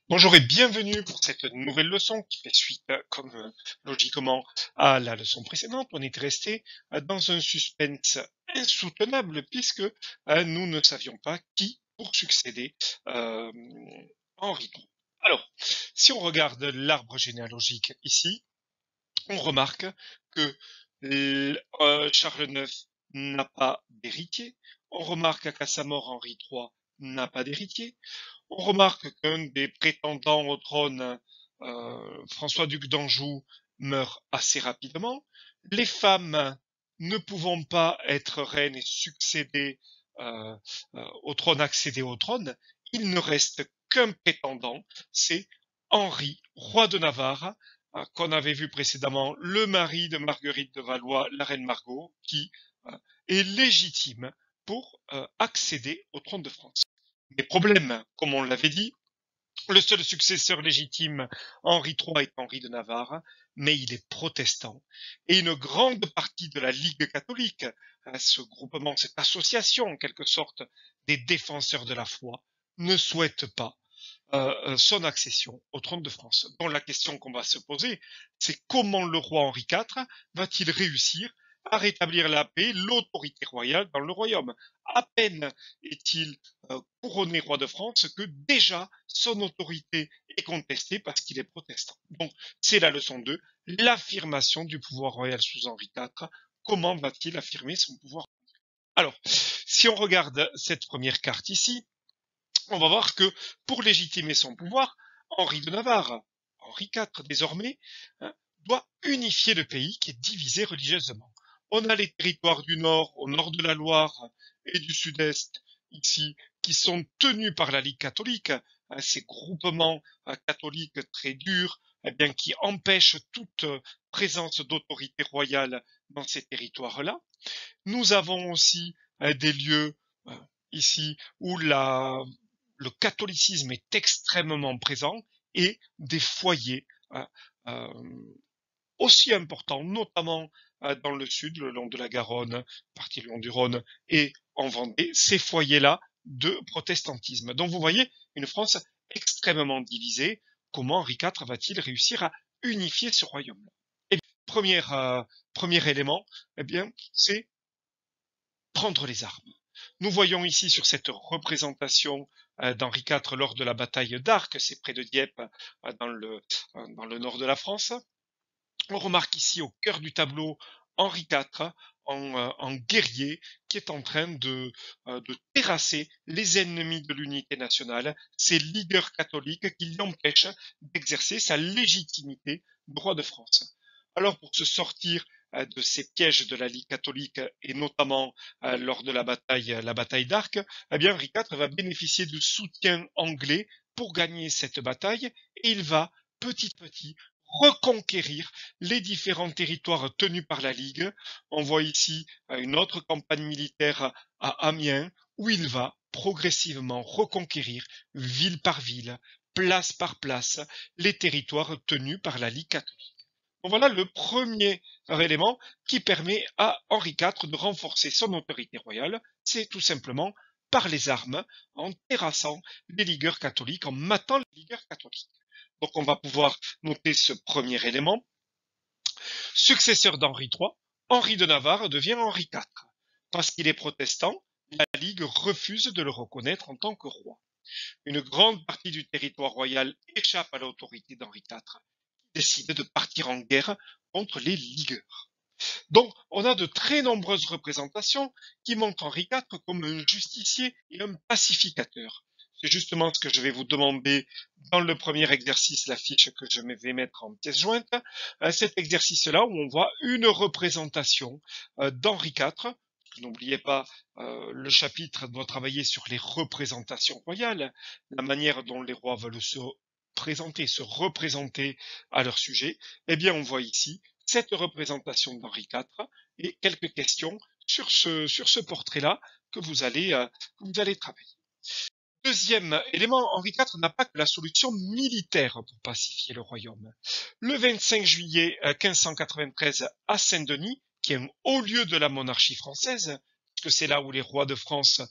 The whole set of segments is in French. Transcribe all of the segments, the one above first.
Bonjour et bienvenue pour cette nouvelle leçon qui fait suite, comme logiquement, à la leçon précédente. On est resté dans un suspense insoutenable puisque nous ne savions pas qui pour succéder euh, à Henri III. Alors, si on regarde l'arbre généalogique ici, on remarque que Charles IX n'a pas d'héritier. On remarque qu'à sa mort, Henri III n'a pas d'héritier. On remarque qu'un des prétendants au trône, François duc d'Anjou, meurt assez rapidement. Les femmes ne pouvant pas être reines et succéder euh, au trône, accéder au trône, il ne reste qu'un prétendant, c'est Henri, roi de Navarre, qu'on avait vu précédemment, le mari de Marguerite de Valois, la reine Margot, qui est légitime pour accéder au trône de France. Les problèmes, comme on l'avait dit, le seul successeur légitime, Henri III, est Henri de Navarre, mais il est protestant. Et une grande partie de la Ligue catholique, ce groupement, cette association en quelque sorte des défenseurs de la foi, ne souhaite pas son accession au trône de France. Donc la question qu'on va se poser, c'est comment le roi Henri IV va-t-il réussir à rétablir la paix, l'autorité royale dans le royaume. À peine est-il couronné roi de France que déjà son autorité est contestée parce qu'il est protestant. Donc c'est la leçon 2, l'affirmation du pouvoir royal sous Henri IV. Comment va-t-il affirmer son pouvoir? Alors, si on regarde cette première carte ici, on va voir que pour légitimer son pouvoir, Henri de Navarre, Henri IV désormais, hein, doit unifier le pays qui est divisé religieusement. On a les territoires du nord, au nord de la Loire et du sud-est, ici, qui sont tenus par la Ligue catholique, hein, ces groupements catholiques très durs, eh bien, qui empêchent toute présence d'autorité royale dans ces territoires-là. Nous avons aussi des lieux euh, ici où le catholicisme est extrêmement présent et des foyers euh, aussi importants, notamment dans le sud, le long de la Garonne, partie le long du Rhône et en Vendée, ces foyers-là de protestantisme. Donc vous voyez une France extrêmement divisée. Comment Henri IV va-t-il réussir à unifier ce royaume-là? Et premier, premier élément, eh bien, c'est prendre les armes. Nous voyons ici sur cette représentation d'Henri IV lors de la bataille d'Arques, c'est près de Dieppe, dans le nord de la France. On remarque ici au cœur du tableau Henri IV en guerrier qui est en train de terrasser les ennemis de l'unité nationale, ces leaders catholiques qui l'empêchent d'exercer sa légitimité de roi de France. Alors pour se sortir de ces pièges de la Ligue catholique et notamment lors de la bataille d'Arques, eh bien Henri IV va bénéficier du soutien anglais pour gagner cette bataille et il va petit à petit reconquérir les différents territoires tenus par la Ligue. On voit ici une autre campagne militaire à Amiens où il va progressivement reconquérir ville par ville, place par place, les territoires tenus par la Ligue catholique. Donc voilà le premier élément qui permet à Henri IV de renforcer son autorité royale, c'est tout simplement par les armes, en terrassant les ligueurs catholiques, en matant les ligueurs catholiques. Donc on va pouvoir noter ce premier élément. Successeur d'Henri III, Henri de Navarre devient Henri IV. Parce qu'il est protestant, la Ligue refuse de le reconnaître en tant que roi. Une grande partie du territoire royal échappe à l'autorité d'Henri IV, qui décide de partir en guerre contre les ligueurs. Donc, on a de très nombreuses représentations qui montrent Henri IV comme un justicier et un pacificateur. C'est justement ce que je vais vous demander dans le premier exercice, la fiche que je vais mettre en pièce jointe. Cet exercice-là où on voit une représentation d'Henri IV. N'oubliez pas, le chapitre doit travailler sur les représentations royales, la manière dont les rois veulent se représenter à leur sujet. Eh bien, on voit ici cette représentation d'Henri IV et quelques questions sur ce portrait-là que vous allez travailler. Deuxième élément, Henri IV n'a pas que la solution militaire pour pacifier le royaume. Le 25 juillet 1593 à Saint-Denis, qui est un haut lieu de la monarchie française, puisque c'est là où les rois de France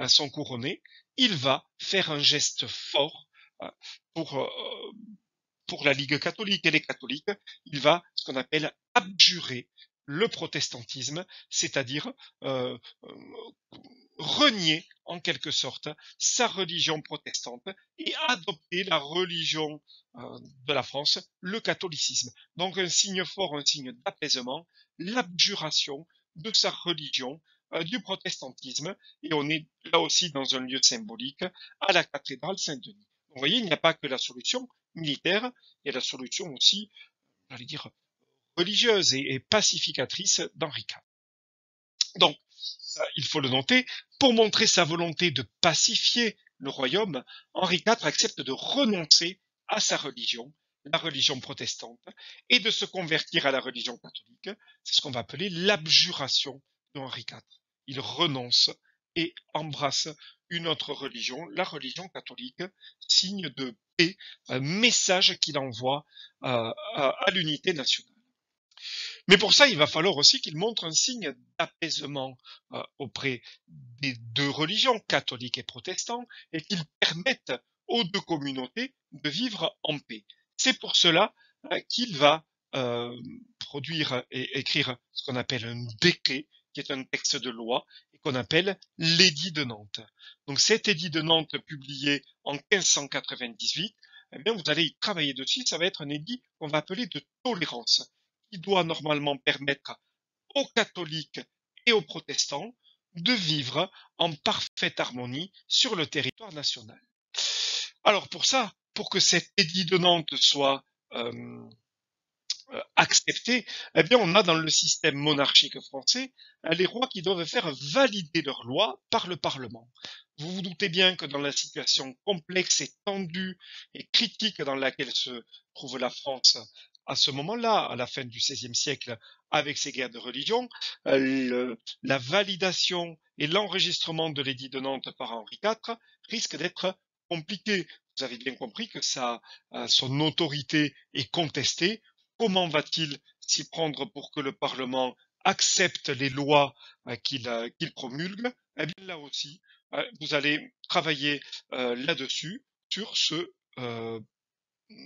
sont couronnés, il va faire un geste fort euh, pour, euh, pour la Ligue catholique et les catholiques, il va ce qu'on appelle abjurer le protestantisme, c'est-à-dire euh, renier en quelque sorte sa religion protestante et adopter la religion de la France, le catholicisme. Donc un signe fort, un signe d'apaisement, l'abjuration de sa religion, du protestantisme, et on est là aussi dans un lieu symbolique, à la cathédrale Saint-Denis. Vous voyez, il n'y a pas que la solution militaire, il y a la solution aussi, j'allais dire, religieuse et pacificatrice d'Henri IV. Donc, ça, il faut le noter, pour montrer sa volonté de pacifier le royaume, Henri IV accepte de renoncer à sa religion, la religion protestante, et de se convertir à la religion catholique. C'est ce qu'on va appeler l'abjuration de Henri IV. Il renonce et embrasse une autre religion, la religion catholique, signe de paix, un message qu'il envoie à l'unité nationale. Mais pour ça, il va falloir aussi qu'il montre un signe d'apaisement auprès des deux religions, catholiques et protestants, et qu'il permette aux deux communautés de vivre en paix. C'est pour cela qu'il va produire et écrire ce qu'on appelle un décret, qui est un texte de loi, et qu'on appelle l'édit de Nantes. Donc cet édit de Nantes publié en 1598, eh bien, vous allez y travailler dessus, ça va être un édit qu'on va appeler de tolérance, qui doit normalement permettre aux catholiques et aux protestants de vivre en parfaite harmonie sur le territoire national. Alors pour ça, pour que cet édit de Nantes soit accepté, eh bien on a dans le système monarchique français les rois qui doivent faire valider leurs lois par le Parlement. Vous vous doutez bien que dans la situation complexe et tendue et critique dans laquelle se trouve la France à ce moment-là, à la fin du XVIe siècle, avec ces guerres de religion, la validation et l'enregistrement de l'édit de Nantes par Henri IV risque d'être compliqué. Vous avez bien compris que son autorité est contestée. Comment va-t-il s'y prendre pour que le Parlement accepte les lois qu'il promulgue? Eh bien là aussi, vous allez travailler là-dessus, sur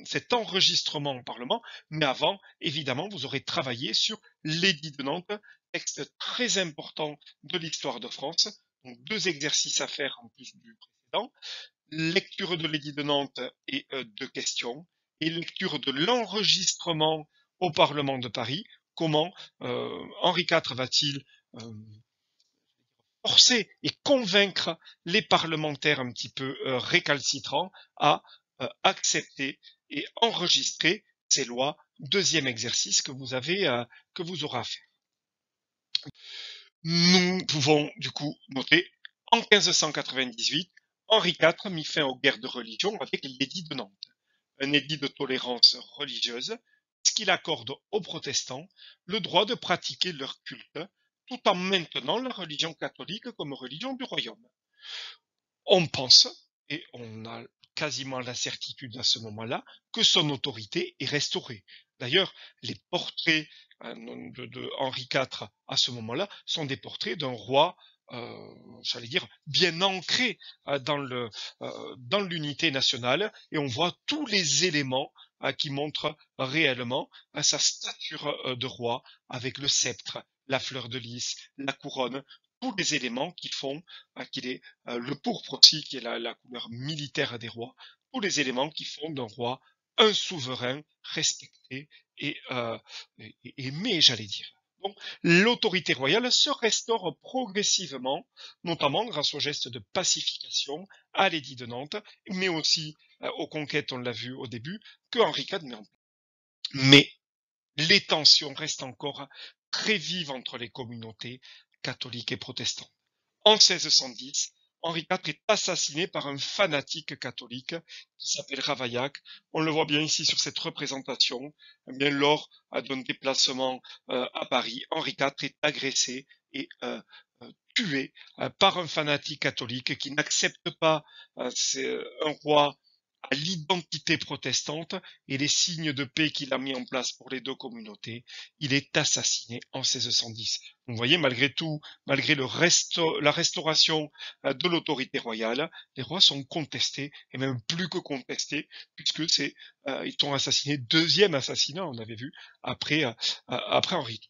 cet enregistrement au Parlement, mais avant, évidemment, vous aurez travaillé sur l'édit de Nantes, texte très important de l'histoire de France. Donc deux exercices à faire en plus du précédent. Lecture de l'édit de Nantes et de questions, et lecture de l'enregistrement au Parlement de Paris. Comment Henri IV va-t-il forcer et convaincre les parlementaires un petit peu récalcitrants à accepter et enregistrer ces lois? Deuxième exercice que vous aurez à faire. Nous pouvons du coup noter en 1598, Henri IV mit fin aux guerres de religion avec l'édit de Nantes, un édit de tolérance religieuse, ce qu'il accorde aux protestants le droit de pratiquer leur culte, tout en maintenant la religion catholique comme religion du royaume. On pense, et on a quasiment la certitude à ce moment-là, que son autorité est restaurée. D'ailleurs, les portraits de Henri IV à ce moment-là sont des portraits d'un roi, j'allais dire, bien ancré dans l'unité nationale, et on voit tous les éléments qui montrent réellement sa stature de roi, avec le sceptre, la fleur de lys, la couronne, tous les éléments qui font qu'il est le pourpre aussi, qui est la couleur militaire des rois, tous les éléments qui font d'un roi un souverain respecté et aimé, j'allais dire. Donc, l'autorité royale se restaure progressivement, notamment grâce aux gestes de pacification, à l'édit de Nantes, mais aussi aux conquêtes, on l'a vu au début, que Henri IV met en place. Mais les tensions restent encore très vives entre les communautés catholiques et protestantes. En 1610, Henri IV est assassiné par un fanatique catholique qui s'appelle Ravaillac. On le voit bien ici sur cette représentation. Eh bien, lors d'un déplacement à Paris, Henri IV est agressé et tué par un fanatique catholique qui n'accepte pas un roi à l'identité protestante et les signes de paix qu'il a mis en place pour les deux communautés, il est assassiné en 1610. Vous voyez, malgré tout, malgré la restauration de l'autorité royale, les rois sont contestés, et même plus que contestés, puisque ils sont assassinés, deuxième assassinat, on avait vu, après Henri II.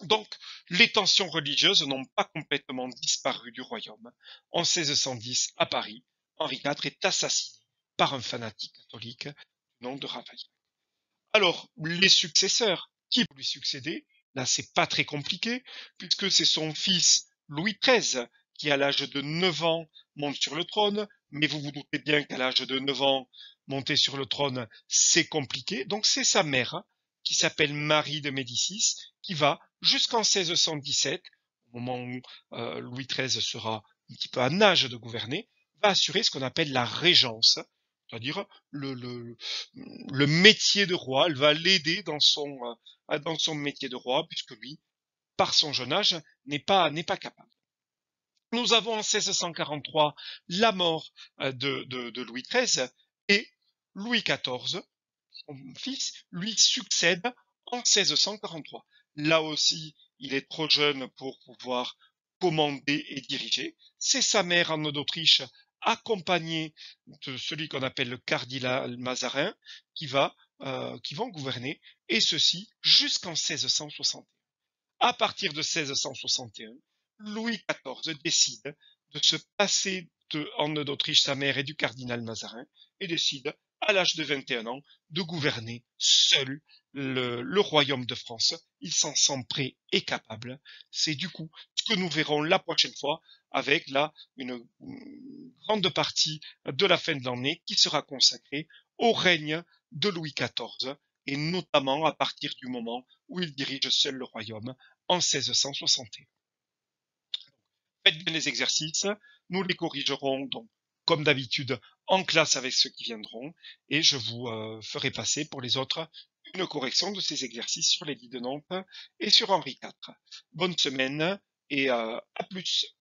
Donc, les tensions religieuses n'ont pas complètement disparu du royaume. En 1610, à Paris, Henri IV est assassiné par un fanatique catholique du nom de Ravaillac. Alors, les successeurs, qui vont lui succéder? Là, c'est pas très compliqué, puisque c'est son fils Louis XIII qui, à l'âge de 9 ans, monte sur le trône, mais vous vous doutez bien qu'à l'âge de 9 ans, monter sur le trône, c'est compliqué. Donc c'est sa mère, qui s'appelle Marie de Médicis, qui va, jusqu'en 1617, au moment où Louis XIII sera un petit peu à âge de gouverner, va assurer ce qu'on appelle la régence, c'est-à-dire le métier de roi. Elle va l'aider dans son métier de roi, puisque lui, par son jeune âge, n'est pas capable. Nous avons en 1643 la mort de Louis XIII et Louis XIV, son fils, lui succède en 1643. Là aussi, il est trop jeune pour pouvoir commander et diriger. C'est sa mère, Anne d'Autriche, accompagnée de celui qu'on appelle le cardinal Mazarin, qui vont gouverner, et ceci jusqu'en 1660. À partir de 1661, Louis XIV décide de se passer de Anne d'Autriche, sa mère, et du cardinal Mazarin, et décide, à l'âge de 21 ans, de gouverner seul le royaume de France. Il s'en sent prêt et capable. C'est du coup ce que nous verrons la prochaine fois avec une grande partie de la fin de l'année qui sera consacrée au règne de Louis XIV et notamment à partir du moment où il dirige seul le royaume en 1661. Faites bien les exercices, nous les corrigerons donc comme d'habitude en classe avec ceux qui viendront et je vous ferai passer pour les autres une correction de ces exercices sur l'édit de Nantes et sur Henri IV. Bonne semaine et à plus.